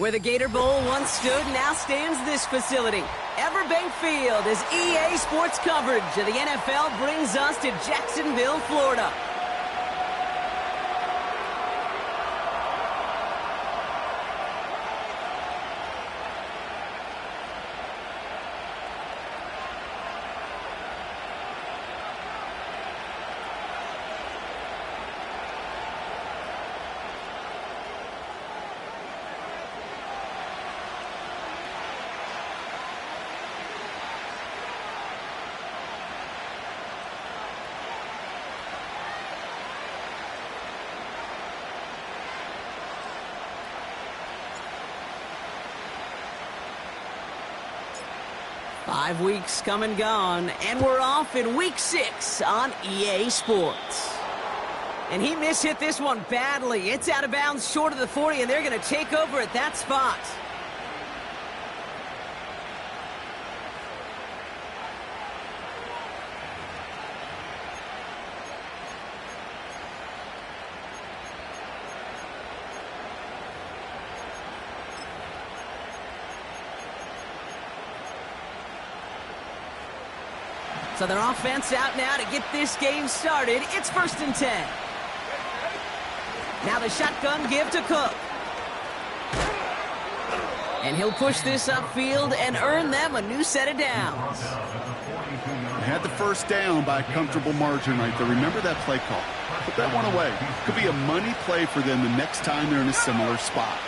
Where the Gator Bowl once stood, now stands this facility. Everbank Field, as EA Sports coverage of the NFL brings us to Jacksonville, Florida. Five weeks come and gone, and we're off in week 6 on EA Sports. And he mishit this one badly. It's out of bounds short of the 40, and they're going to take over at that spot. So their offense out now to get this game started. It's 1st and 10. Now the shotgun give to Cook. And he'll push this upfield and earn them a new set of downs. They had the first down by a comfortable margin right there. Remember that play call. Put that one away. Could be a money play for them the next time they're in a similar spot.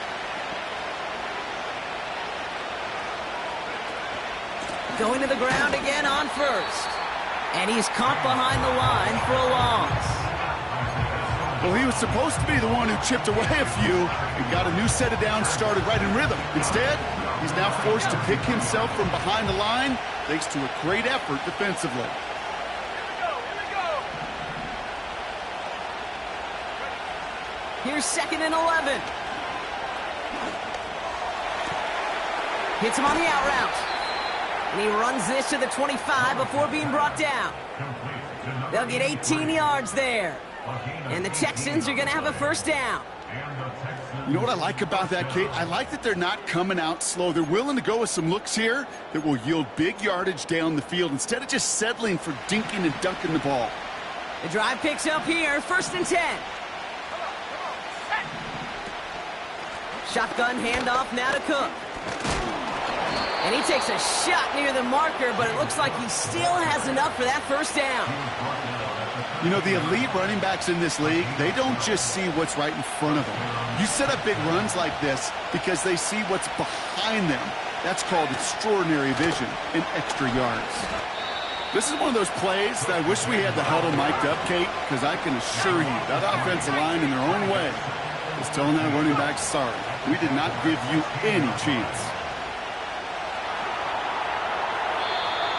Going to the ground again on first. And he's caught behind the line for a loss. Well, he was supposed to be the one who chipped away a few and got a new set of downs started right in rhythm. Instead, he's now forced to pick himself from behind the line thanks to a great effort defensively. Here's 2nd and 11. Hits him on the out route. And he runs this to the 25 before being brought down. They'll get 18 yards there. And the Texans are going to have a first down. You know what I like about that, Kate? I like that they're not coming out slow. They're willing to go with some looks here that will yield big yardage down the field instead of just settling for dinking and dunking the ball. The drive picks up here, 1st and 10. Shotgun handoff now to Cook. And he takes a shot near the marker, but it looks like he still has enough for that first down. You know, the elite running backs in this league, they don't just see what's right in front of them. You set up big runs like this because they see what's behind them. That's called extraordinary vision and extra yards. This is one of those plays that I wish we had the huddle mic'd up, Kate, because I can assure you that offensive line in their own way is telling that running back, sorry, we did not give you any chance.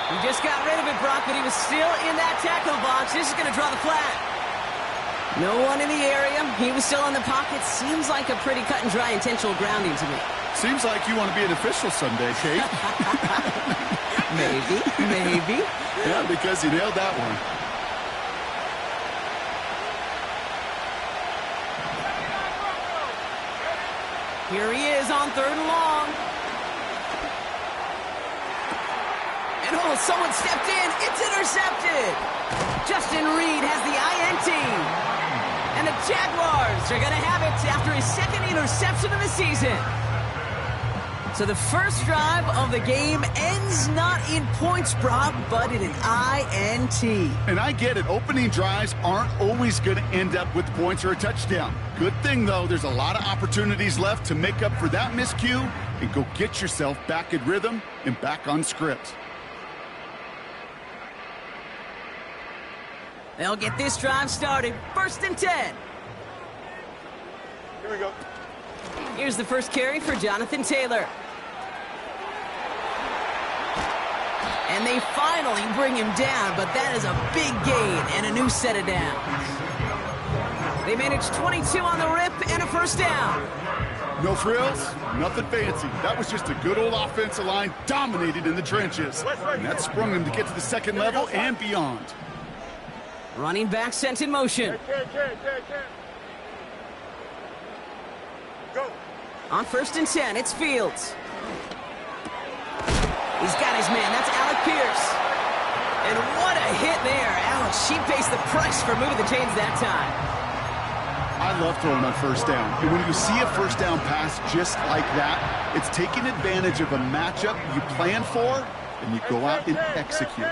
He just got rid of it, Brock, but he was still in that tackle box. This is going to draw the flag. No one in the area. He was still in the pocket. Seems like a pretty cut and dry intentional grounding to me. Seems like you want to be an official someday, Kate. Maybe. Yeah, because you nailed that one. Here he is on 3rd and long. And oh, someone stepped in. It's intercepted. Justin Reed has the INT. And the Jaguars are going to have it after his 2nd interception of the season. So the first drive of the game ends not in points, Brock, but in an INT. And I get it. Opening drives aren't always going to end up with points or a touchdown. Good thing, though, there's a lot of opportunities left to make up for that miscue and go get yourself back in rhythm and back on script. They'll get this drive started. 1st and 10. Here we go. Here's the first carry for Jonathan Taylor. And they finally bring him down, but that is a big gain and a new set of downs. They managed 22 on the rip and a first down. No frills, nothing fancy. That was just a good old offensive line dominated in the trenches. And that sprung them to get to the 2nd level and beyond. Running back sent in motion. Go. On 1st and 10, it's Fields. He's got his man. That's Alec Pierce. And what a hit there. Ouch, she pays the price for moving the chains that time. I love throwing on 1st down. And when you see a 1st down pass just like that, it's taking advantage of a matchup you plan for, and you go out and execute.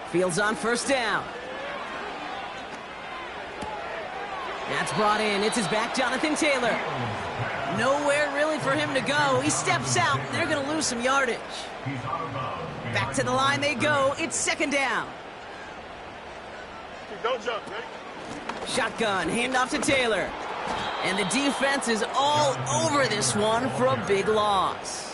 Fields on 1st down. That's brought in. It's his back, Jonathan Taylor. Nowhere really for him to go. He steps out. They're going to lose some yardage. Back to the line they go. It's 2nd down. Don't jump, ready? Shotgun, handoff to Taylor. And the defense is all over this one for a big loss.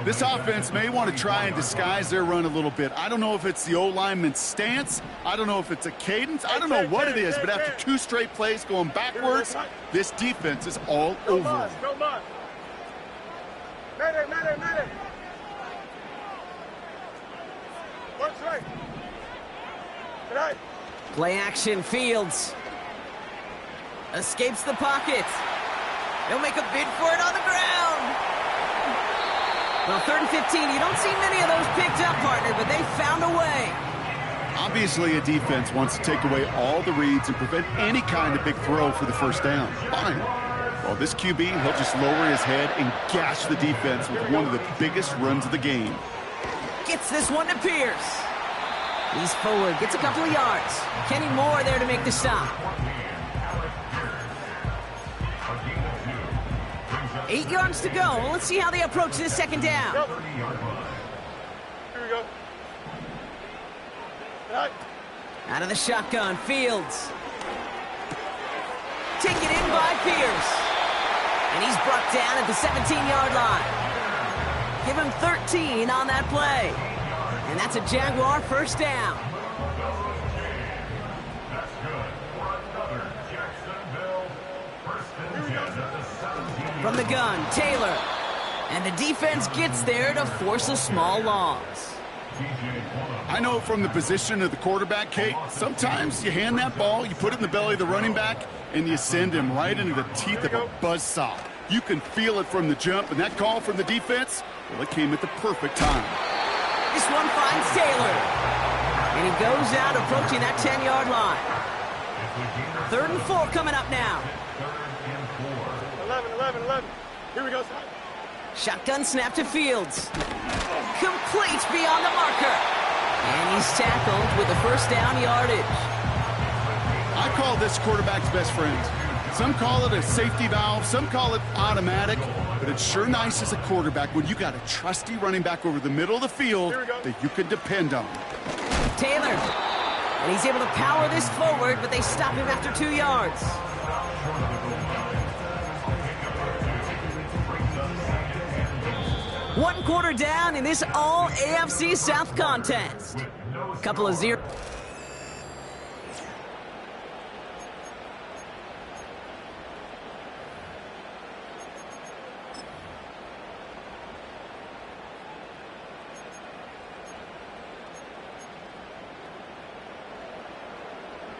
This offense may want to try and disguise their run a little bit. I don't know if it's the O-lineman's stance. I don't know if it's a cadence. I don't know what it is, but after 2 straight plays going backwards, this defense is all over it. Go, man. Medic. What's right? Right. Play action, Fields. Escapes the pocket. He'll make a bid for it on the ground. Well, 3rd and 15, you don't see many of those picked up, partner, but they found a way. Obviously, a defense wants to take away all the reads and prevent any kind of big throw for the 1st down. Fine. Well, this QB, he'll just lower his head and gash the defense with one of the biggest runs of the game. Gets this one to Pierce. He's forward, gets a couple of yards. Kenny Moore there to make the stop. 8 yards to go. Let's see how they approach this 2nd down. Here we go. Right. Out of the shotgun, Fields. Taken in by Pierce. And he's brought down at the 17-yard line. Give him 13 on that play. And that's a Jaguar 1st down. From the gun, Taylor. And the defense gets there to force a small loss. I know from the position of the quarterback, Kate, sometimes you hand that ball, you put it in the belly of the running back, and you send him right into the teeth of a buzzsaw. You can feel it from the jump, and that call from the defense, well, it came at the perfect time. This one finds Taylor. And he goes out approaching that 10-yard line. 3rd and 4 coming up now. 11. Here we go, son. Shotgun snap to Fields. Complete beyond the marker. And he's tackled with the 1st down yardage. I call this quarterback's best friend. Some call it a safety valve, some call it automatic, but it's sure nice as a quarterback when you got a trusty running back over the middle of the field that you can depend on. Taylor. And he's able to power this forward, but they stop him after 2 yards. One quarter down in this all AFC South contest. Couple of 0.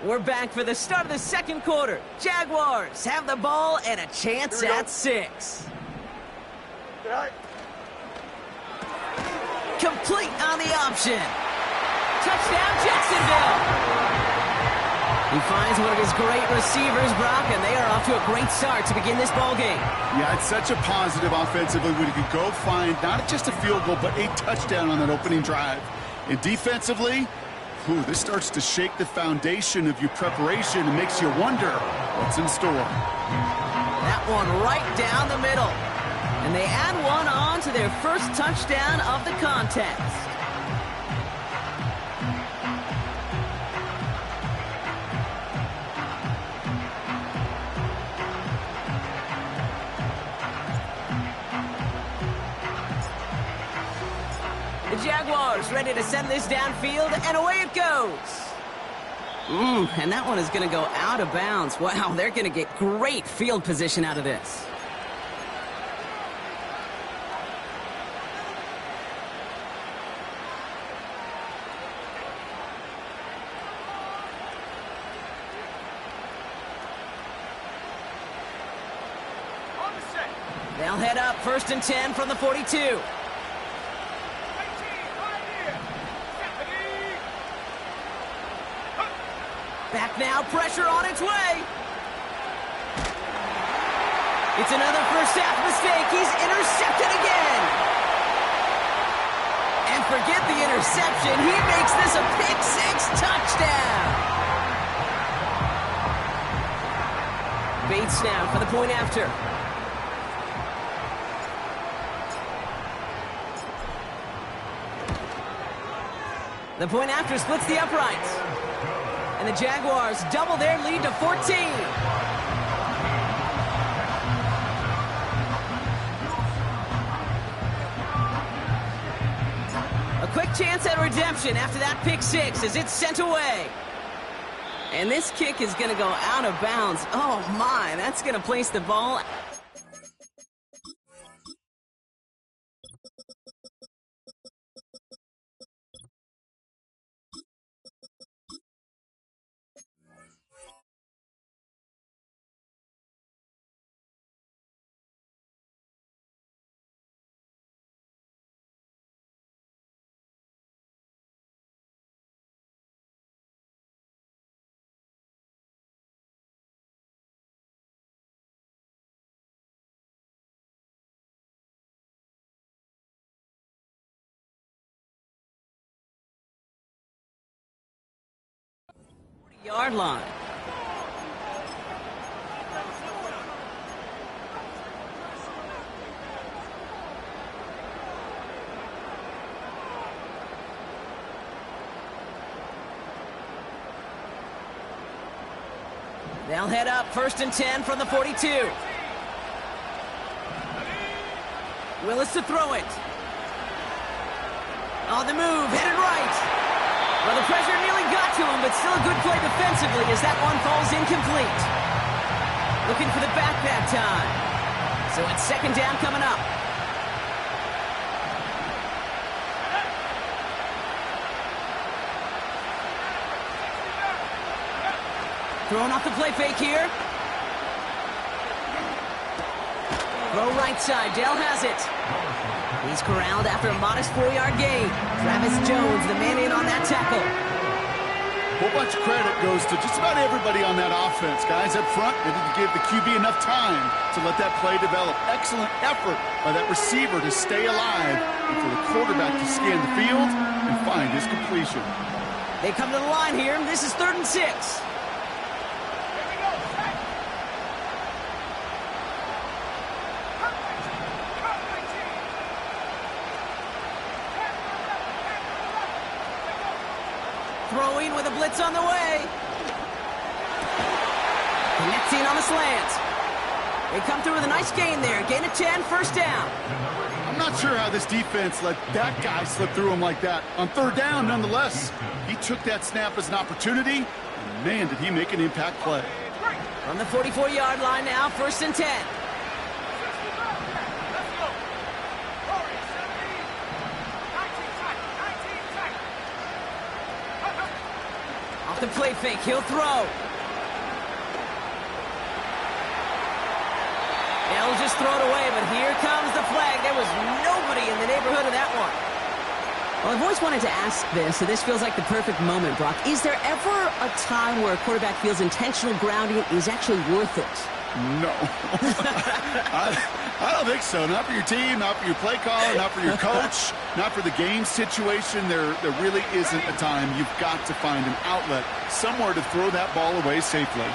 We're back for the start of the 2nd quarter. Jaguars have the ball and a chance at 6. Right. Complete on the option. Touchdown, Jacksonville. He finds one of his great receivers, Brock, and they are off to a great start to begin this ball game. Yeah, it's such a positive offensively when you can go find not just a field goal, but a touchdown on that opening drive. And defensively, this starts to shake the foundation of your preparation and makes you wonder what's in store. That one right down the middle. And they add one on to their first touchdown of the contest. The Jaguars ready to send this downfield, and away it goes. And that one is going to go out of bounds. Wow, they're going to get great field position out of this. They'll head up 1st and 10 from the 42. Back now, pressure on its way. It's another first half mistake. He's intercepted again. And forget the interception. He makes this a pick-6 touchdown. Bates now for the point after. The point after splits the uprights. And the Jaguars double their lead to 14. A quick chance at redemption after that pick-6 as it's sent away. And this kick is going to go out of bounds. Oh, my. That's going to place the ball. Yard line. They'll head up 1st and 10 from the 42. Willis to throw it. On the move, headed right. Well, the pressure nearly got to him, but still a good play defensively as that one falls incomplete. Looking for the back that time. So it's 2nd down coming up. Throwing off the play fake here. Throw right side. Dell has it. He's corralled after a modest 4-yard gain. Travis Jones, the man in on that tackle. A whole bunch of credit goes to just about everybody on that offense. Guys up front, they need to give the QB enough time to let that play develop. Excellent effort by that receiver to stay alive and for the quarterback to scan the field and find his completion. They come to the line here. This is 3rd and 6. Throwing with a blitz on the way. Connecting on the slant. They come through with a nice gain there. Gain of 10, 1st down. I'm not sure how this defense let that guy slip through him like that. On 3rd down, nonetheless, he took that snap as an opportunity, and man, did he make an impact play. From the 44-yard line now, 1st and 10. The play fake, he'll throw. They'll just throw it away, but here comes the flag. There was nobody in the neighborhood of that one. Well, I've always wanted to ask this, so this feels like the perfect moment, Brock. Is there ever a time where a quarterback feels intentional grounding is actually worth it? No. I don't think so. Not for your team, not for your play caller, not for your coach, not for the game situation. There really isn't a time. You've got to find an outlet, somewhere to throw that ball away safely.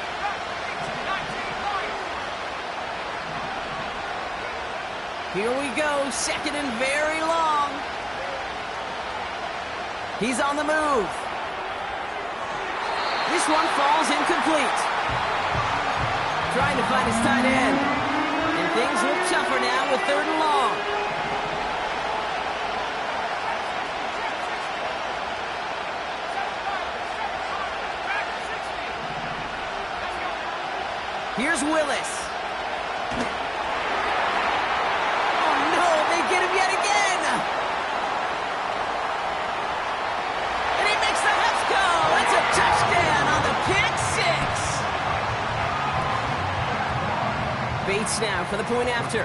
Here we go, 2nd and very long. He's on the move. This one falls incomplete. Trying to find his tight end. And things look tougher now with 3rd and long. Here's Willis. Oh no, they get him yet again. And he makes the Let's go. It's a touchdown on the pick 6. Bates now for for the point after.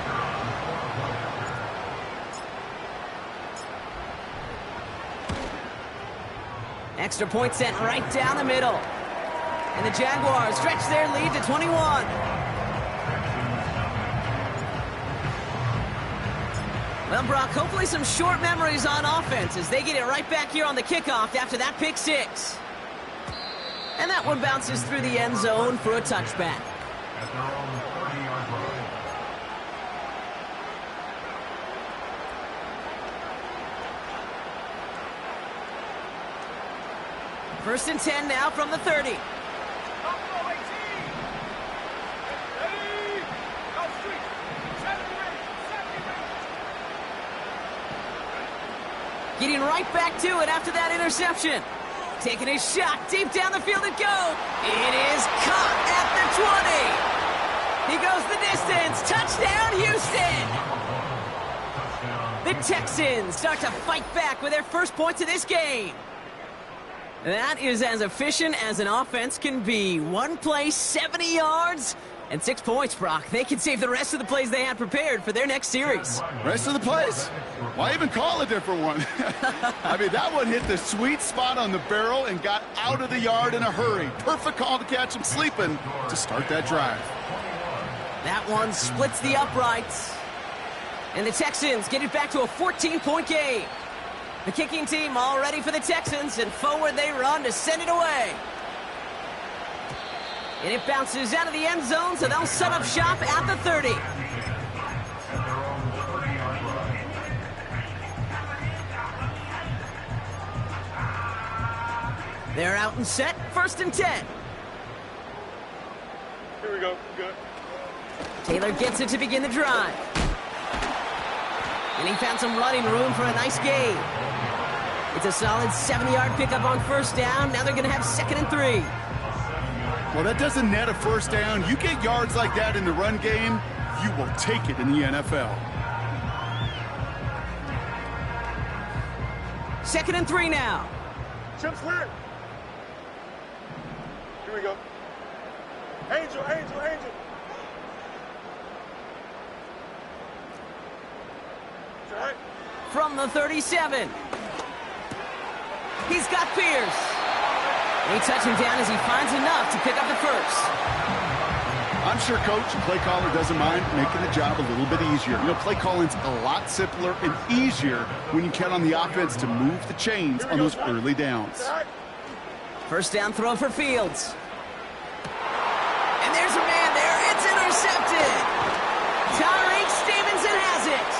Extra point sent right down the middle. And the Jaguars stretch their lead to 21. Well, Brock, hopefully some short memories on offense as they get it right back here on the kickoff after that pick six. And that one bounces through the end zone for a touchback. First and 10 now from the 30. Getting right back to it after that interception. Taking a shot deep down the field it goes. It is caught at the 20. He goes the distance. Touchdown, Houston. The Texans start to fight back with their first points of this game. That is as efficient as an offense can be. One play, 70 yards, and 6 points, Brock. They can save the rest of the plays they had prepared for their next series. Rest of the plays? Why even call a different one? I mean, that one hit the sweet spot on the barrel and got out of the yard in a hurry. Perfect call to catch him sleeping to start that drive. That one splits the uprights. And the Texans get it back to a 14-point game. The kicking team all ready for the Texans, and forward they run to send it away. And it bounces out of the end zone, so they'll set up shop at the 30. They're out and set, first and 10. Here we go. Good. Taylor gets it to begin the drive. And he found some running room for a nice gain. It's a solid 70-yard pickup on first down. Now they're going to have 2nd and 3. Well, that doesn't net a first down. You get yards like that in the run game, you will take it in the NFL. 2nd and 3 now. Chip's clear. Here we go. Angel, Angel, Angel. Right. From the 37. He's got Pierce. They touch him down as he finds enough to pick up the first. I'm sure coach and play caller doesn't mind making the job a little bit easier. You know, play calling's a lot simpler and easier when you count on the offense to move the chains on those early downs. First down throw for Fields. And there's a man there. It's intercepted. Tyreek Stevenson has it.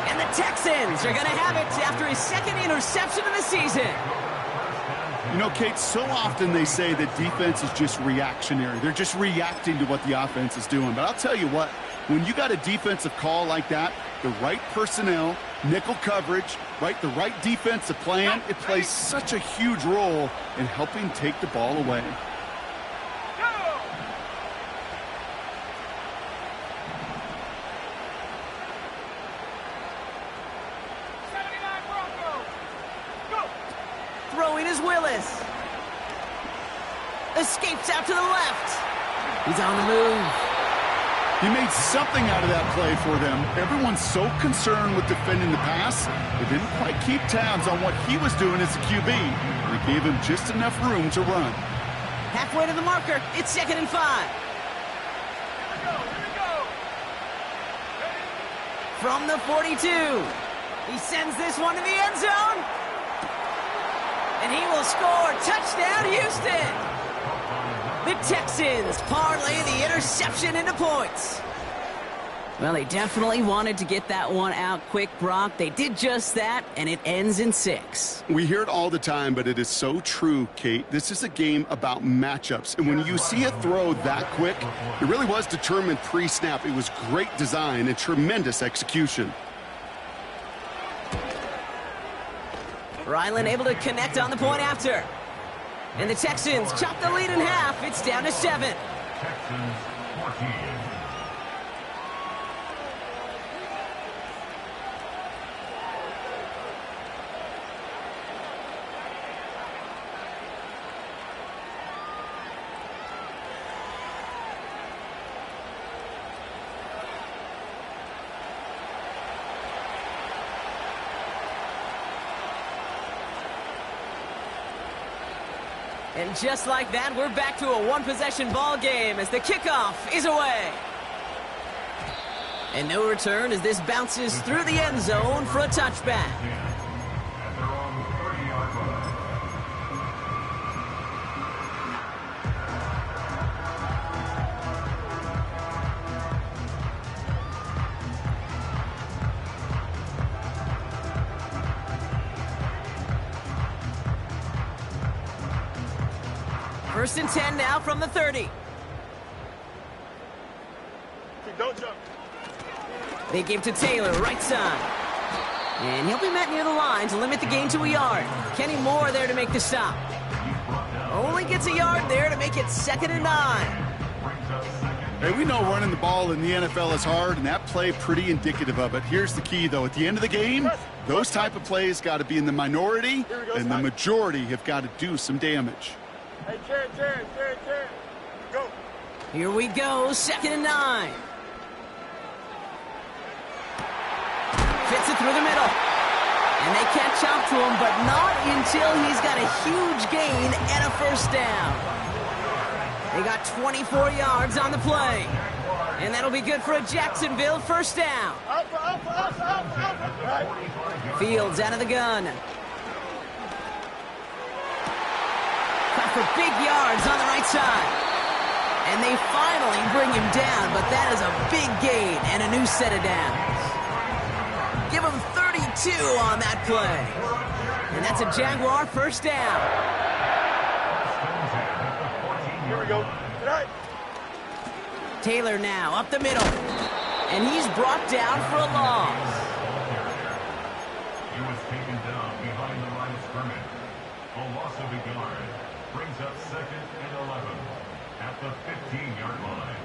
And the Texans are going to have it after his 2nd interception of the season. You know, Kate, so often they say that defense is just reactionary. They're just reacting to what the offense is doing. But I'll tell you what, when you got a defensive call like that, the right personnel, nickel coverage, right, the right defensive plan, it plays such a huge role in helping take the ball away. Throwing is Willis. Escapes out to the left. He's on the move. He made something out of that play for them. Everyone's so concerned with defending the pass, they didn't quite keep tabs on what he was doing as a QB. They gave him just enough room to run. Halfway to the marker. It's 2nd and 5. Here we go. From the 42. He sends this one to the end zone. And he will score. Touchdown, Houston. The Texans parlay the interception into points. Well, they definitely wanted to get that one out quick, Brock. They did just that, and it ends in 6. We hear it all the time, but it is so true, Kate. This is a game about matchups. And when you see a throw that quick, it really was determined pre-snap. It was great design and tremendous execution. Ryland able to connect on the point after. And the Texans chop the lead in half. It's down to 7. Texans 14. And just like that, we're back to a one-possession ball game as the kickoff is away. And no return as this bounces through the end zone for a touchback. At their own 30-yard line. First and 10 now from the 30. Don't jump. They give to Taylor, right side. And he'll be met near the line to limit the gain to a yard. Kenny Moore there to make the stop. Only gets a yard there to make it 2nd and 9. Hey, we know running the ball in the NFL is hard, and that play pretty indicative of it. Here's the key, though. At the end of the game, those type of plays got to be in the minority, and the majority have got to do some damage. Hey, Ken. Go. Here we go, 2nd and 9. Fits it through the middle. And they catch up to him, but not until he's got a huge gain and a first down. They got 24 yards on the play. And that'll be good for a Jacksonville first down. Up. Fields out of the gun. Cut for big yards on the right side. And they finally bring him down, but that is a big gain and a new set of downs. Give him 32 on that play. And that's a Jaguar first down. Here we go. Right. Taylor now up the middle. And he's brought down for a loss. He was taken down behind the line of scrimmage. A loss of a yard brings up 2nd and 11 at the 15-yard line.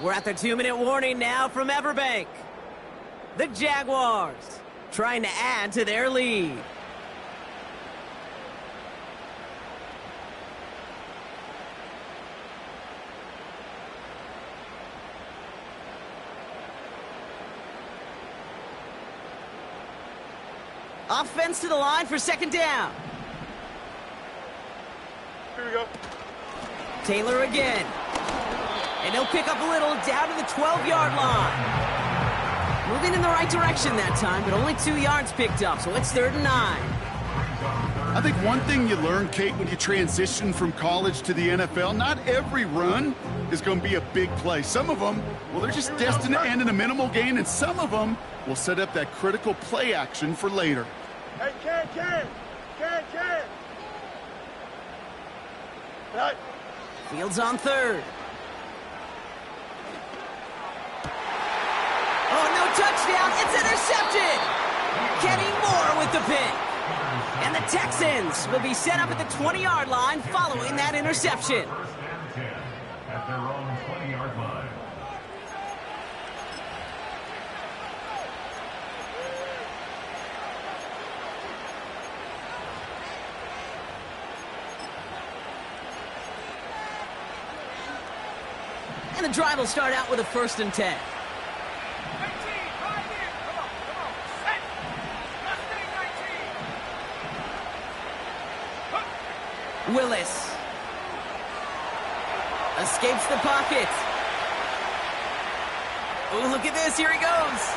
We're at the 2-minute warning now from Everbank. The Jaguars trying to add to their lead. Offense to the line for 2nd down. Here we go. Taylor again. And he'll pick up a little down to the 12-yard line. Moving in the right direction that time, but only 2 yards picked up, so it's 3rd and 9. I think one thing you learn, Kate, when you transition from college to the NFL, not every run is going to be a big play. Some of them, well, they're just destined to end in a minimal gain, and some of them will set up that critical play action for later. Hey, Ken. Right. Fields on 3rd. Oh, no touchdown. It's intercepted. Kenny Moore with the pick. And the Texans will be set up at the 20-yard line following that interception. 1st and 10 at their own 20-yard line. And the drive will start out with a 1st and 10. Willis escapes the pocket. Oh, look at this. Here he goes.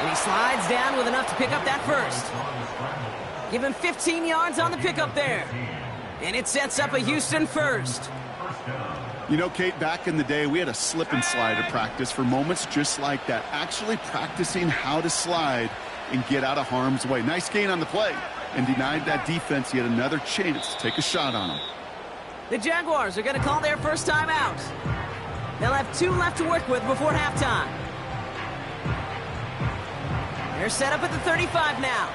And he slides down with enough to pick up that first. Give him 15 yards on the pickup there. And it sets up a Houston first. You know, Kate, back in the day, we had a slip and slide at practice for moments just like that. Actually practicing how to slide and get out of harm's way. Nice gain on the play. And denied that defense yet another chance to take a shot on him. The Jaguars are going to call their first time out. They'll have 2 left to work with before halftime. They're set up at the 35 now.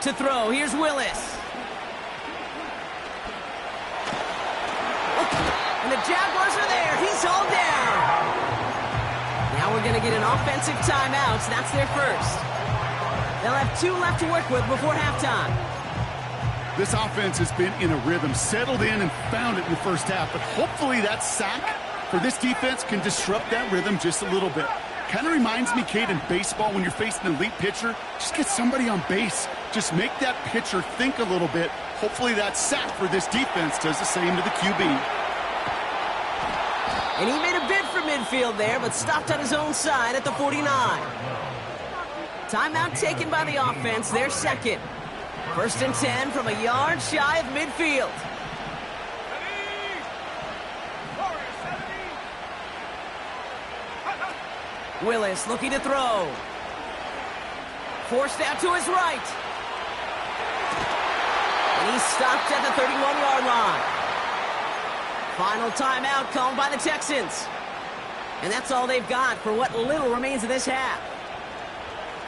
To throw, here's Willis. And the Jaguars are there. He's all down. Now we're going to get an offensive timeout. So that's their first. They'll have 2 left to work with before halftime. This offense has been in a rhythm, settled in and found it in the first half. But hopefully that sack for this defense can disrupt that rhythm just a little bit. Kind of reminds me, Kate, in baseball, when you're facing an elite pitcher, just get somebody on base. Just make that pitcher think a little bit. Hopefully that sack for this defense does the same to the QB. And he made a bid for midfield there, but stopped on his own side at the 49. Timeout taken by the offense, their second. 1st and 10 from a yard shy of midfield. Willis looking to throw. Forced out to his right. And he's stopped at the 31-yard line. Final timeout called by the Texans. And that's all they've got for what little remains of this half.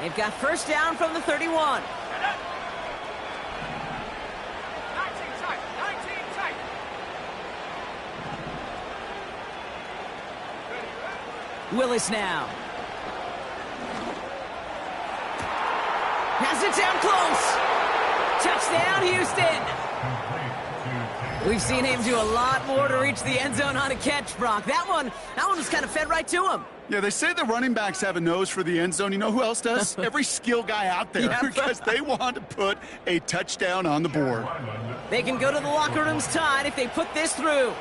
They've got first down from the 31. 19 tight. Willis now. Has it down close. Touchdown, Houston. We've seen him do a lot more to reach the end zone on a catch, Brock. That one was kind of fed right to him. Yeah, they say the running backs have a nose for the end zone. You know who else does? Every skill guy out there, because they want to put a touchdown on the board. They can go to the locker rooms tied if they put this through.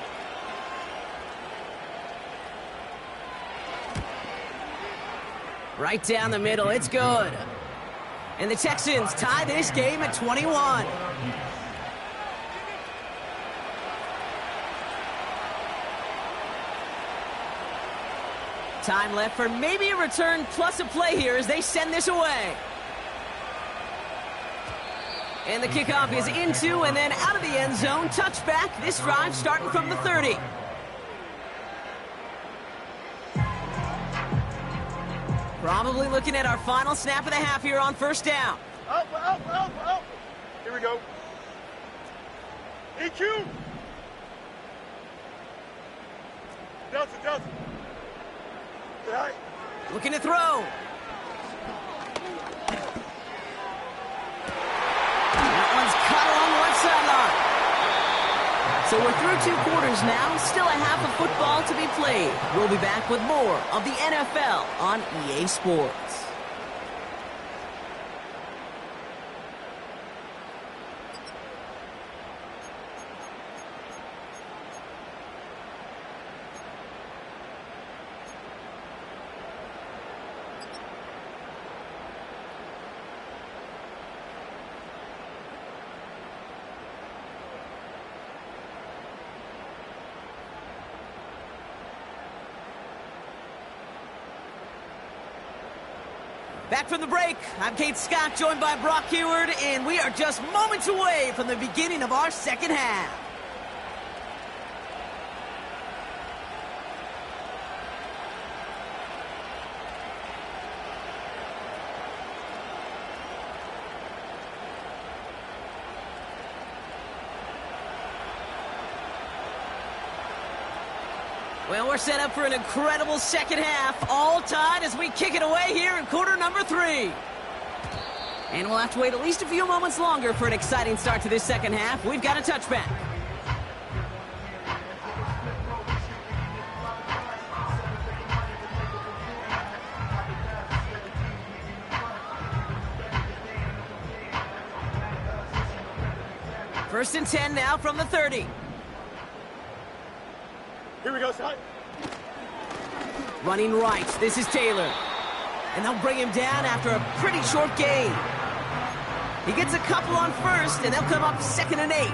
Right down the middle, it's good. And the Texans tie this game at 21. Time left for maybe a return plus a play here as they send this away. And the kickoff is into and then out of the end zone. Touchback, this drive starting from the 30. Probably looking at our final snap of the half here on first down. Up. Here we go. EQ. Delta. Right. Looking to throw. That one's caught along the left sideline. So we're through 2 quarters now. Still a half of football to be played. We'll be back with more of the NFL on EA Sports. Back from the break, I'm Kate Scott, joined by Brock Heward, and we are just moments away from the beginning of our second half. Well, we're set up for an incredible second half, all tied as we kick it away here in quarter number 3. And we'll have to wait at least a few moments longer for an exciting start to this second half. We've got a touchback. First and 10 now from the 30. Here we go, son. Running right, this is Taylor. And they'll bring him down after a pretty short gain. He gets a couple on first, and they'll come up 2nd and 8.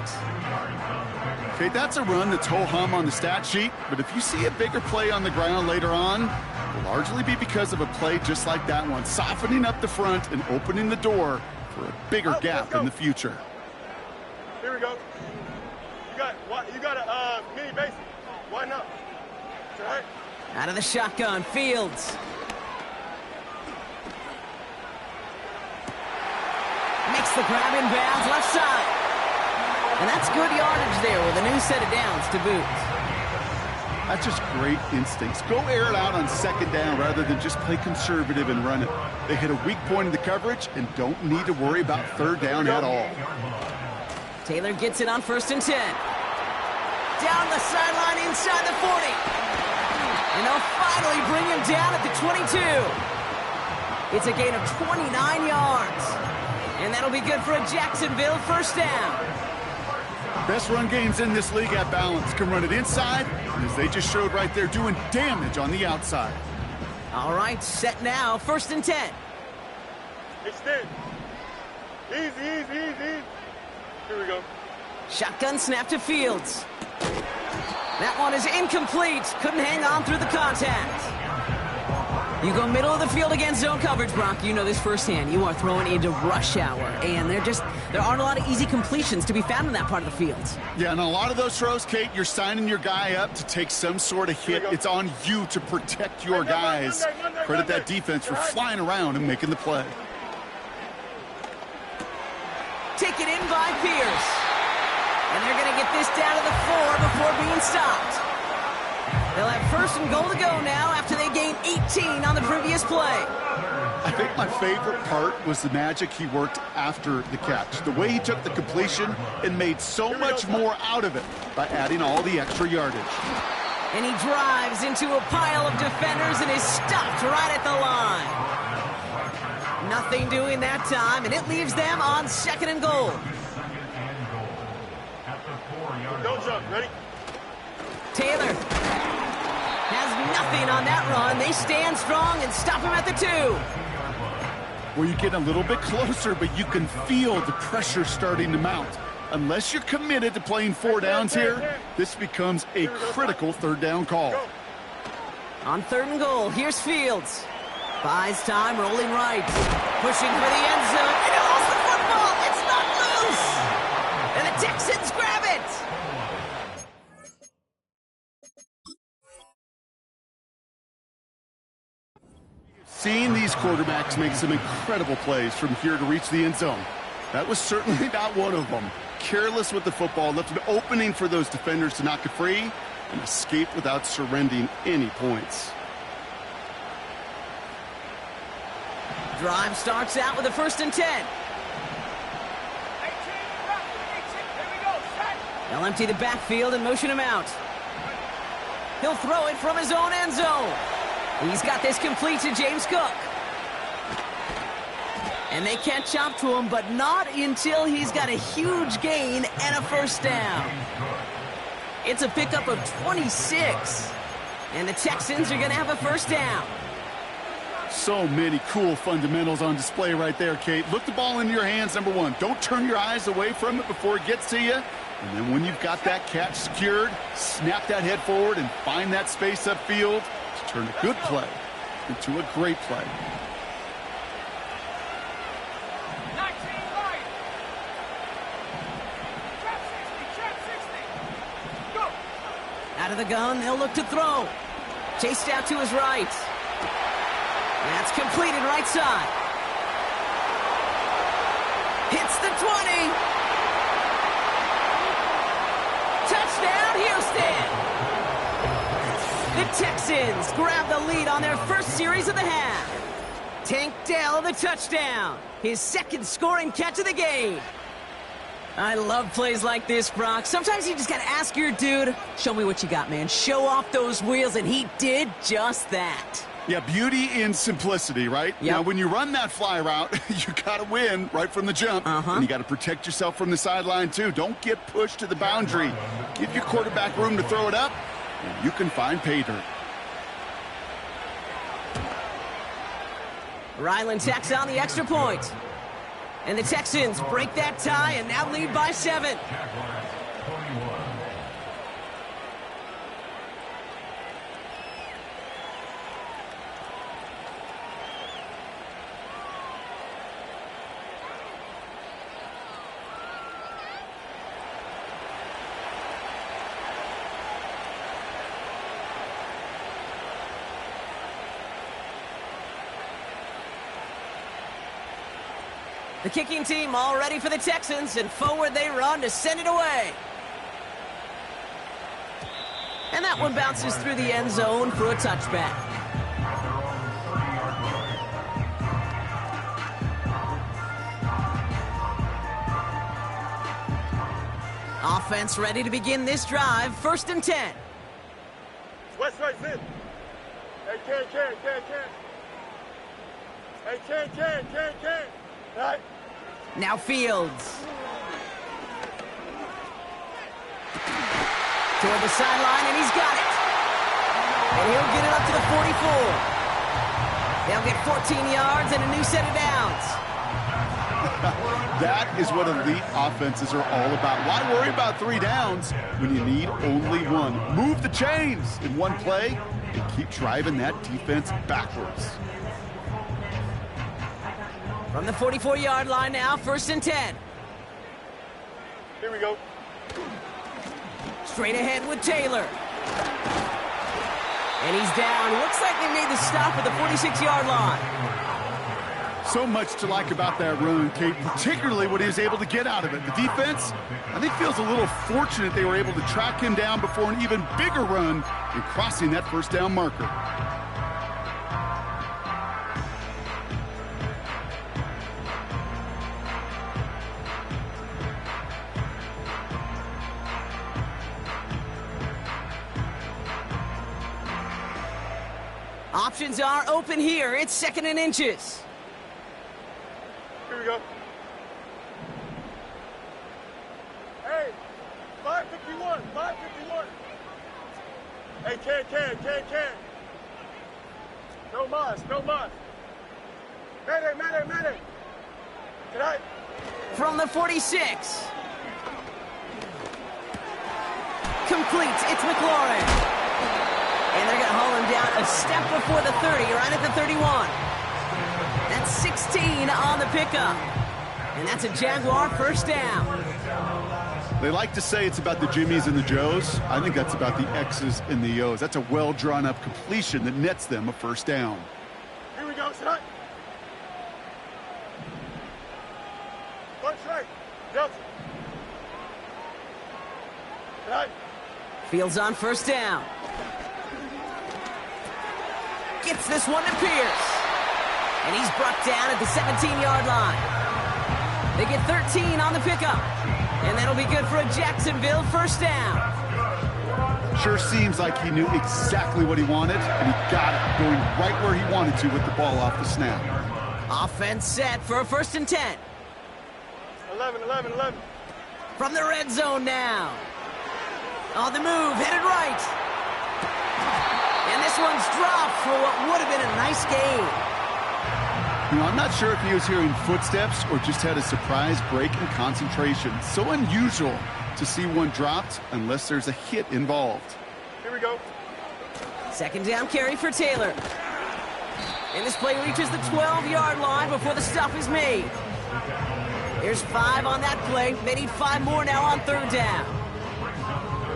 Okay, that's a run that's ho-hum on the stat sheet, but if you see a bigger play on the ground later on, it'll largely be because of a play just like that one, softening up the front and opening the door for a bigger gap in the future. Here we go. You got a mini basic. Why not? All right. Out of the shotgun, Fields. Makes the grab in bounds, left side. And that's good yardage there with a new set of downs to boot. That's just great instincts. Go air it out on 2nd down rather than just play conservative and run it. They hit a weak point in the coverage and don't need to worry about 3rd down at all. Taylor gets it on 1st and 10. Down the sideline inside the 40. And they'll finally bring him down at the 22. It's a gain of 29 yards. And that'll be good for a Jacksonville first down. Best run games in this league at balance. Can run it inside, and as they just showed right there, doing damage on the outside. All right, set now, 1st and 10. Extend. Easy, easy, easy. Here we go. Shotgun snap to Fields. That one is incomplete. Couldn't hang on through the contact. You go middle of the field against zone coverage, Brock. You know this firsthand. You are throwing into rush hour, and there aren't a lot of easy completions to be found in that part of the field. Yeah, and a lot of those throws, Kate, you're signing your guy up to take some sort of hit. It's on you to protect your guys. Credit that defense for flying around and making the play. Taken in by Pierce. And they're going to get this down to the 4 before being stopped. They'll have 1st and goal to go now after they gained 18 on the previous play. I think my favorite part was the magic he worked after the catch. The way he took the completion and made so much more out of it by adding all the extra yardage. And he drives into a pile of defenders and is stopped right at the line. Nothing doing that time, and it leaves them on 2nd and goal. Don't jump. Ready? Taylor has nothing on that run. They stand strong and stop him at the 2. Well, you get a little bit closer, but you can feel the pressure starting to mount. Unless you're committed to playing 4 downs here, this becomes a critical 3rd down call. On 3rd and goal, here's Fields. Buys time, rolling right. Pushing for the end zone. And he lost the football. It's not loose. And the Texans grab it. Seeing these quarterbacks make some incredible plays from here to reach the end zone. That was certainly not one of them. Careless with the football, left an opening for those defenders to knock it free and escape without surrendering any points. Drive starts out with a 1st and 10. They'll empty the backfield and motion him out. He'll throw it from his own end zone. He's got this complete to James Cook. And they catch up to him, but not until he's got a huge gain and a 1st down. It's a pickup of 26. And the Texans are going to have a 1st down. So many cool fundamentals on display right there, Kate. Look the ball into your hands, number 1. Don't turn your eyes away from it before it gets to you. And then when you've got that catch secured, snap that head forward and find that space upfield to turn a good play into a great play. Out of the gun, they'll look to throw. Chased out to his right. That's completed right side. Hits the 20. Touchdown, Houston. The Texans grab the lead on their 1st series of the half. Tank Dell, the touchdown. His 2nd scoring catch of the game. I love plays like this, Brock. Sometimes you just got to ask your dude, show me what you got, man. Show off those wheels, and he did just that. Yeah, beauty in simplicity, right? Yep. Now, when you run that fly route, you got to win right from the jump. And you got to protect yourself from the sideline, too. Don't get pushed to the boundary. Give your quarterback room to throw it up, and you can find pay dirt. Ryland tacks on the extra point. And the Texans break that tie and now lead by 7. The kicking team all ready for the Texans, and forward they run to send it away. And that one bounces through the end zone for a touchback. Offense ready to begin this drive, 1st and 10. West right, sit. Hey, Ken. Hey, Ken. All right. Now Fields. Toward the sideline, and he's got it. And he'll get it up to the 44. They'll get 14 yards and a new set of downs. That is what elite offenses are all about. Why worry about 3 downs when you need only one? Move the chains in one play and keep driving that defense backwards. From the 44-yard line now, 1st and 10. Here we go. Straight ahead with Taylor. And he's down. Looks like they made the stop at the 46-yard line. So much to like about that run, Kate, particularly what he was able to get out of it. The defense, I think, feels a little fortunate they were able to track him down before an even bigger run and crossing that 1st down marker. Options are open here. It's 2nd and inches. Here we go. Hey, 551. Hey, Ken. No mas. Mayday. Tonight. From the 46. Complete. It's McLaurin. And they're going to haul him down a step before the 30, right at the 31. That's 16 on the pickup. And that's a Jaguar 1st down. They like to say it's about the Jimmies and the Joes. I think that's about the X's and the O's. That's a well-drawn-up completion that nets them a 1st down. Here we go, son. Punch right. Delta. Tonight. Fields on 1st down. Gets this one to Pierce. And he's brought down at the 17-yard line. They get 13 on the pickup. And that'll be good for a Jacksonville 1st down. Sure seems like he knew exactly what he wanted, and he got it, going right where he wanted to with the ball off the snap. Offense set for a 1st and 10. 11. From the red zone now. On the move, headed right. And this one's dropped for what would have been a nice game. You know, I'm not sure if he was hearing footsteps or just had a surprise break in concentration. So unusual to see one dropped unless there's a hit involved. Here we go. 2nd down carry for Taylor. And this play reaches the 12-yard line before the stop is made. There's 5 on that play. They need 5 more now on 3rd down.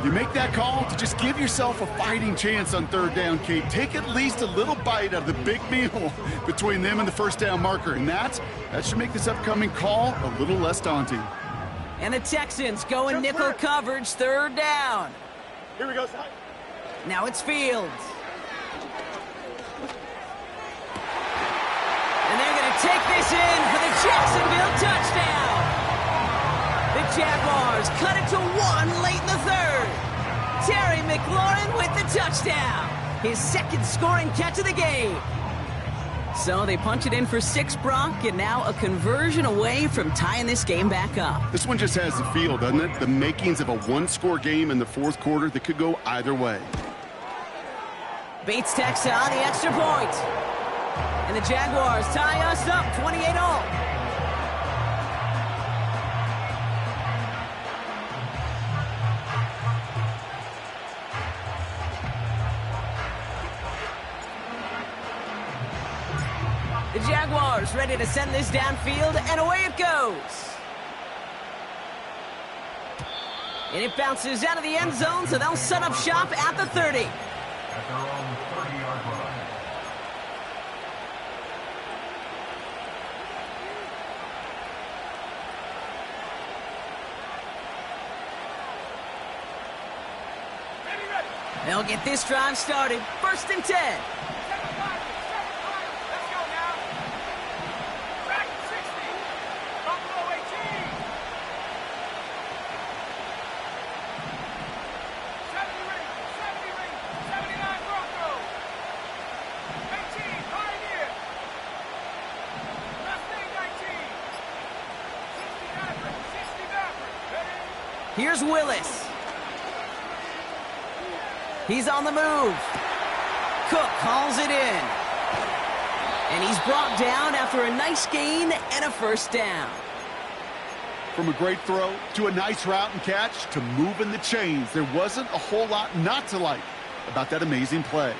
You make that call to just give yourself a fighting chance on 3rd down, Kate. Take at least a little bite out of the big meal between them and the 1st down marker. And that should make this upcoming call a little less daunting. And the Texans go in nickel coverage, 3rd down. Here we go, son. Now it's Fields. And they're going to take this in for the Jacksonville touchdown. The Jaguars cut it to 1 late in the 3rd. Terry McLaurin with the touchdown. His 2nd scoring catch of the game. So they punch it in for 6, Brock, and now a conversion away from tying this game back up. This one just has the feel, doesn't it? The makings of a 1-score game in the 4th quarter that could go either way. Bates tacks on the extra point. And the Jaguars tie us up 28-all. The Jaguars ready to send this downfield, and away it goes. And it bounces out of the end zone, so they'll set up shop at the 30. At their own 30-yard line. They'll get this drive started. 1st and 10. Here's Willis. He's on the move. Cook calls it in. And he's brought down after a nice gain and a first down. From a great throw to a nice route and catch to moving the chains, there wasn't a whole lot not to like about that amazing play.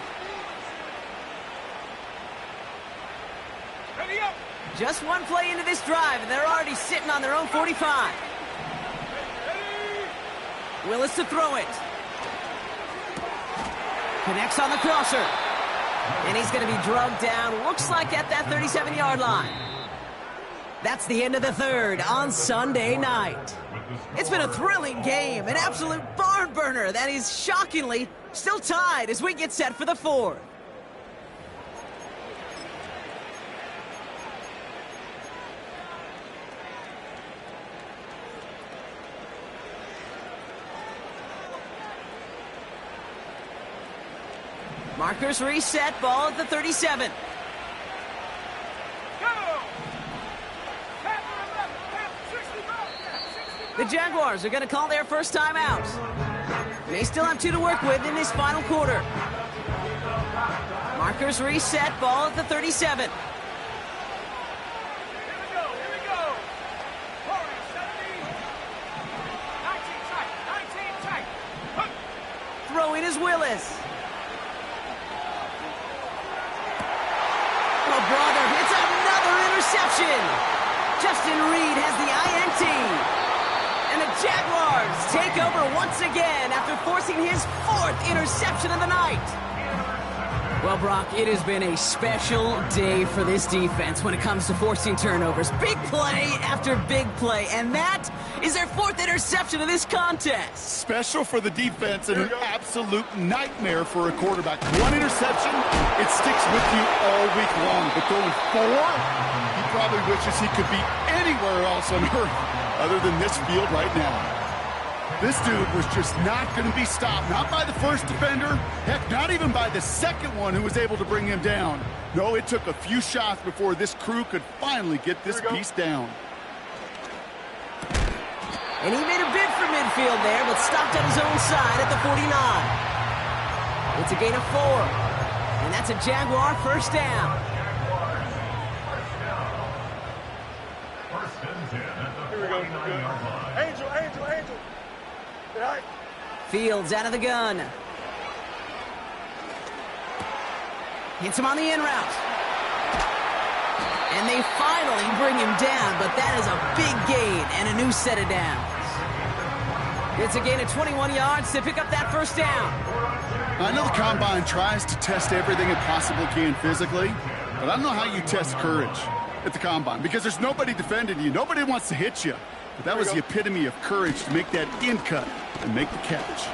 Ready up. Just one play into this drive, and they're already sitting on their own 45. Willis to throw it. Connects on the crosser. And he's going to be drugged down, looks like at that 37-yard line. That's the end of the third on Sunday night. It's been a thrilling game, an absolute barn burner that is shockingly still tied as we get set for the fourth. Markers reset, ball at the 37. The Jaguars are going to call their first time out. They still have 2 to work with in this final quarter. Markers reset, ball at the 37. Throwing is Willis. Oh, brother, it's another interception. Justin Reed has the INT. And the Jaguars take over once again after forcing his 4th interception of the night. Well, Brock, it has been a special day for this defense when it comes to forcing turnovers. Big play after big play, and that is their 4th interception of this contest. Special for the defense and an absolute nightmare for a quarterback. 1 interception, it sticks with you all week long. But going 4, he probably wishes he could be anywhere else on earth other than this field right now. This dude was just not going to be stopped. Not by the first defender. Heck, not even by the second one who was able to bring him down. No, it took a few shots before this crew could finally get this piece down. And he made a bid for midfield there, but stopped on his own side at the 49. It's a gain of 4. And that's a Jaguar first down. First and 10 at the Here we go. 49-yard line. Angel. Right. Fields out of the gun. Hits him on the in route. And they finally bring him down, but that is a big gain and a new set of downs. It's a gain of 21 yards to pick up that first down. I know the Combine tries to test everything it possibly can physically, but I don't know how you test courage at the Combine because there's nobody defending you. Nobody wants to hit you. But that was the epitome of courage to make that in cut and make the catch.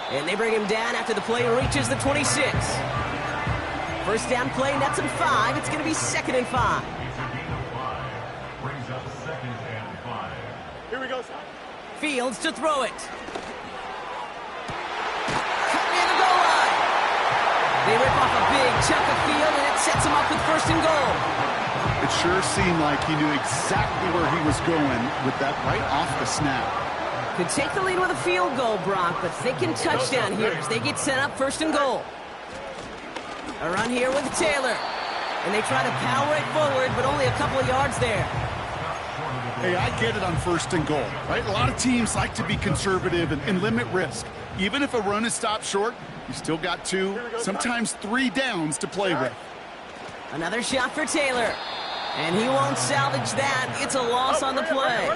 And they bring him down after the play reaches the 26. First down play, nets him 5. It's going to be 2nd and 5. It's a gain of 5. Brings up 2nd and 5. Here we go, son. Fields to throw it. Cut near the goal line. They rip off a big chunk of field, and it sets him up with 1st and goal. It sure seemed like he knew exactly where he was going with that right off the snap. Could take the lead with a field goal, Brock, but thinking touchdown here as they get set up 1st and goal. A run here with Taylor. And they try to power it forward, but only a couple of yards there. Hey, I get it on 1st and goal, right? A lot of teams like to be conservative and limit risk. Even if a run is stopped short, you still got 2, sometimes 3 downs to play with. Another shot for Taylor. And he won't salvage that. It's a loss on the play.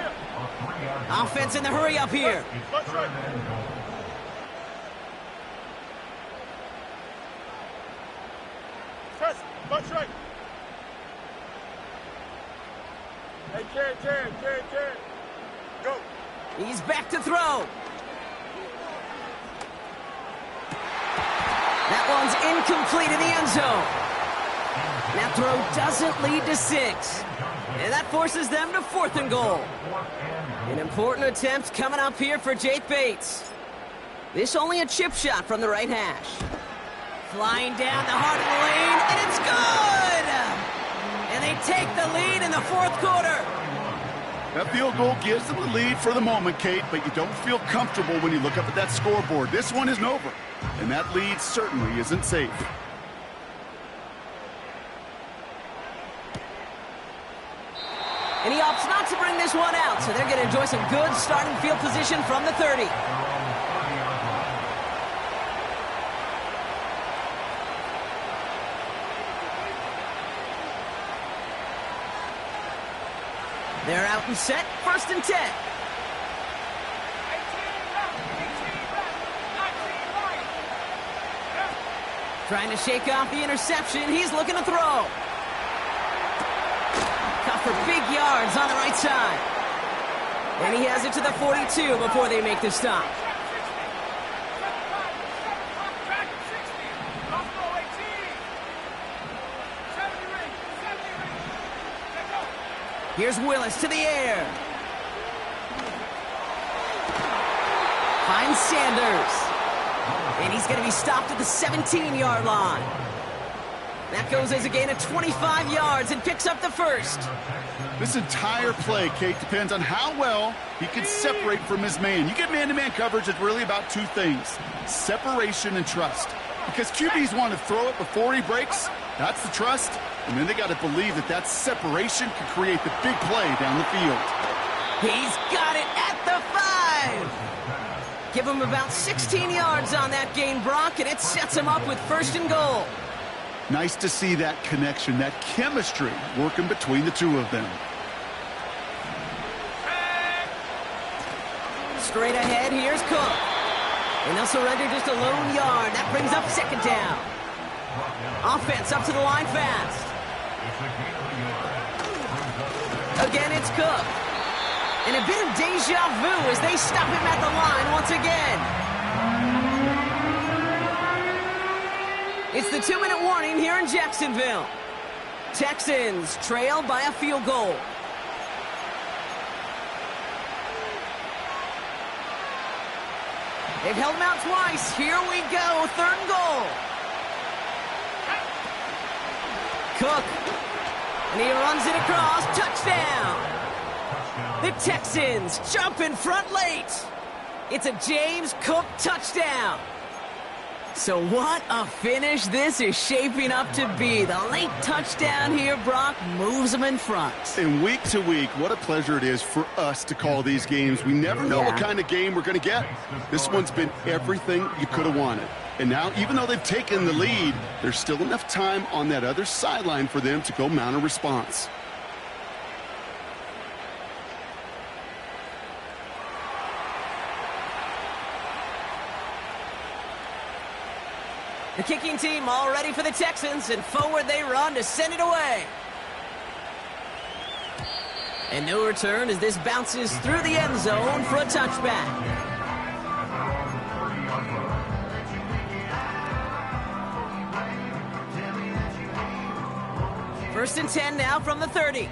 Offense in the hurry up here. Bunch right. Press. Bunch right. Hey, Jared. Go. He's back to throw. That one's incomplete in the end zone. That throw doesn't lead to 6. And that forces them to 4th and goal. An important attempt coming up here for Jake Bates. This only a chip shot from the right hash. Flying down the heart of the lane, and it's good! And they take the lead in the 4th quarter. That field goal gives them the lead for the moment, Kate, but you don't feel comfortable when you look up at that scoreboard. This one isn't over, and that lead certainly isn't safe. And he opts not to bring this one out, so they're going to enjoy some good starting field position from the 30. They're out and set, 1st and 10. Trying to shake off the interception. He's looking to throw. Caught for big yards on the right side. And he has it to the 42 before they make the stop. Here's Willis to the air. Finds Sanders. And he's going to be stopped at the 17-yard line. That goes as a gain of 25 yards and picks up the 1st. This entire play, Kate, depends on how well he can separate from his man. You get man-to-man coverage, it's really about 2 things: separation and trust. Because QBs want to throw it before he breaks. That's the trust. And then they got to believe that that separation can create the big play down the field. He's got it at the 5. Give him about 16 yards on that gain, Brock, and it sets him up with 1st and goal. Nice to see that connection, that chemistry working between the 2 of them. Straight ahead, here's Cook. And they'll surrender just a lone yard. That brings up 2nd down. Offense up to the line fast. Again, it's Cook. And a bit of deja vu as they stop him at the line once again. It's the 2-minute warning here in Jacksonville. Texans trail by a field goal. They've held him out twice. Here we go, 3rd and goal. Cook. And he runs it across. Touchdown. The Texans jump in front late. It's a James Cook touchdown. So what a finish this is shaping up to be. The late touchdown here, Brock, moves them in front. And week to week, what a pleasure it is for us to call these games. We never know what kind of game we're going to get. This one's been everything you could have wanted. And now, even though they've taken the lead, there's still enough time on that other sideline for them to go mount a response. The kicking team all ready for the Texans, and forward they run to send it away. And no return as this bounces through the end zone for a touchback. First and 10 now from the 30.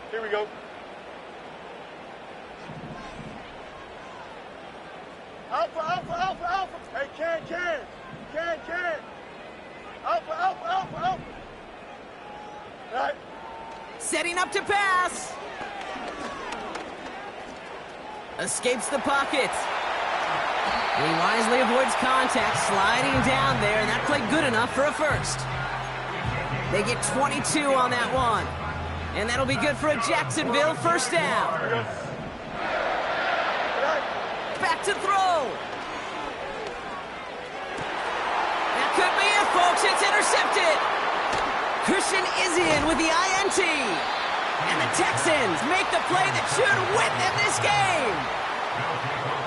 Here we go. Alpha, alpha, alpha, alpha. Hey, can. Alpha, alpha, alpha, alpha. All right. Setting up to pass. Escapes the pocket. He wisely avoids contact, sliding down there, and that played good enough for a 1st. They get 22 on that one. And that'll be good for a Jacksonville 1st down. Back to throw. That could be it, folks. It's intercepted. Christian is in with the INT. And the Texans make the play that should win them this game.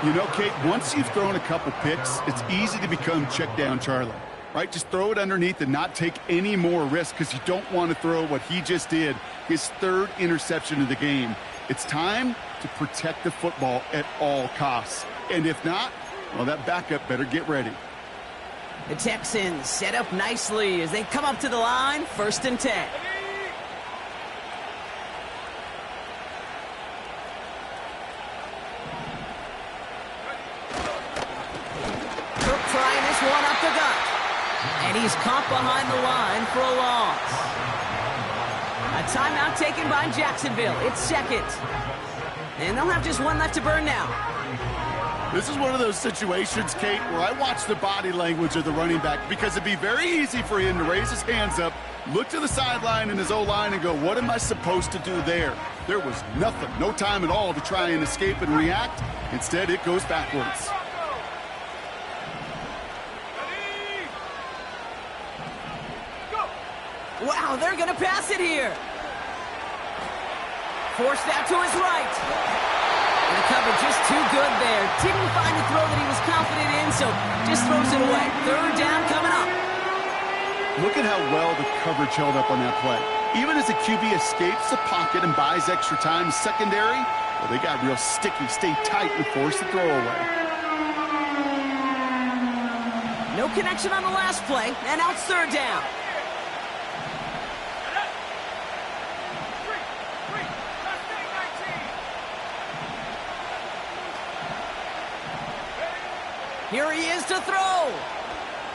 You know, Kate, once you've thrown a couple picks, it's easy to become check down Charlie, right? Just throw it underneath and not take any more risk because you don't want to throw what he just did, his 3rd interception of the game. It's time to protect the football at all costs. And if not, well, that backup better get ready. The Texans set up nicely as they come up to the line, 1st and 10. Cook trying this one up the gut. And he's caught behind the line for a loss. A timeout taken by Jacksonville. It's second. And they'll have just one left to burn now. This is one of those situations, Kate, where I watch the body language of the running back because it'd be very easy for him to raise his hands up, look to the sideline in his O-line and go, what am I supposed to do there? There was nothing, no time at all to try and escape and react. Instead, it goes backwards. Wow, they're going to pass it here. Forced out to his right. And the cover just too good there. Didn't find a throw that he was confident in, so just throws it away. Third down coming up. Look at how well the coverage held up on that play. Even as the QB escapes the pocket and buys extra time secondary, well, they got real sticky, stayed tight, and forced the throw away. No connection on the last play, and now it's third down. Here he is to throw.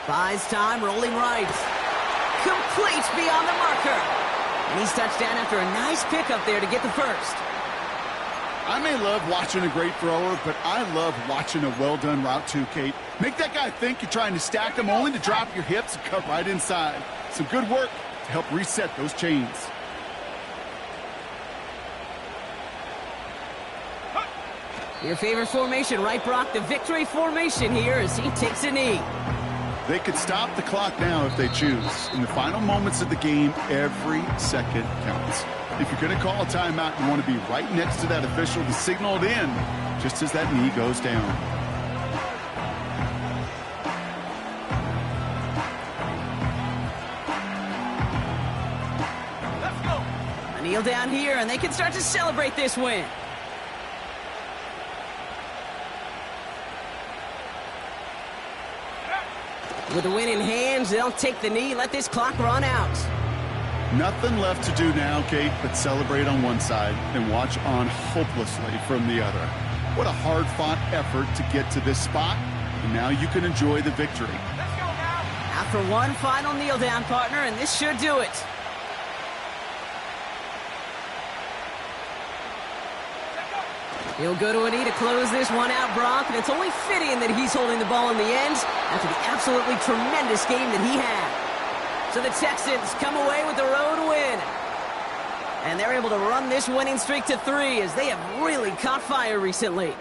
Buys time, rolling right. Complete beyond the marker. And he's touched down after a nice pickup there to get the first. I may love watching a great thrower, but I love watching a well-done route too, Kate. Make that guy think you're trying to stack him only to drop your hips and cut right inside. Some good work to help reset those chains. Your favorite formation, right, Brock? The victory formation here as he takes a knee. They could stop the clock now if they choose. In the final moments of the game, every second counts. If you're going to call a timeout, you want to be right next to that official to signal it in just as that knee goes down. Let's go. A kneel down here, and they can start to celebrate this win. With the win in hands, they'll take the knee, let this clock run out. Nothing left to do now, Kate, but celebrate on one side and watch on hopelessly from the other. What a hard-fought effort to get to this spot, and now you can enjoy the victory. Let's go now. After one final kneel down, partner, and this should do it. He'll go to a knee to close this one out, Brock, and it's only fitting that he's holding the ball in the end after the absolutely tremendous game that he had. So the Texans come away with the road win. And they're able to run this winning streak to 3 as they have really caught fire recently.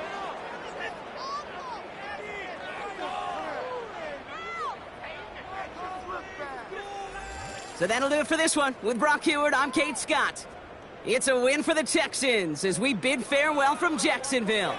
So that'll do it for this one. With Brock Heward, I'm Kate Scott. It's a win for the Texans as we bid farewell from Jacksonville.